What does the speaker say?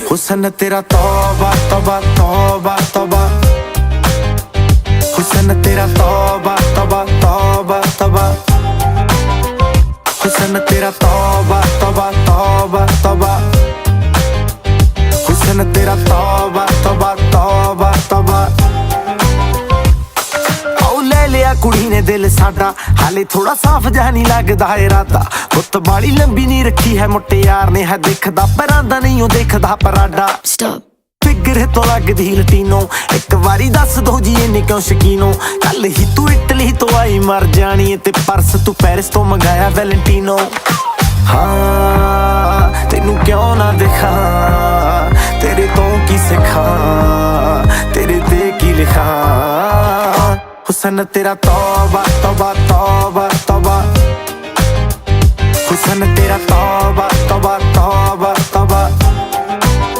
हुस्न तेरा तौबा तौबा तौबा तौबा, हुस्न तेरा तौबा तौबा तौबा तौबा, हुस्न तेरा तौबा तौबा तौबा तौबा, हुस्न तेरा तौबा तौबा तौबा तौबा। कुड़ी ने दिल साडा हाले थोड़ा साफ जा नहीं लगदा इरादा, गुत्त बाली लंबी नहीं रखी है मुटियार ने, है दिखदा परांदा नहीं देखदा पराडा। फिगर तो लगदी लटीनो, एक बारी दस दो जी इन्ने क्यों शकीनो, कल ही तू इटली तो आई मर जानी ते परस तू पेरिस तो मंगाया वैलेंटीनो। हाँ तेनू क्यों ना दिखा, तेरे तो की सिखा, तेरे ते की लिखा। हुस्न तेरा तौबा तौबा तौबा तौबा, हुस्न तेरा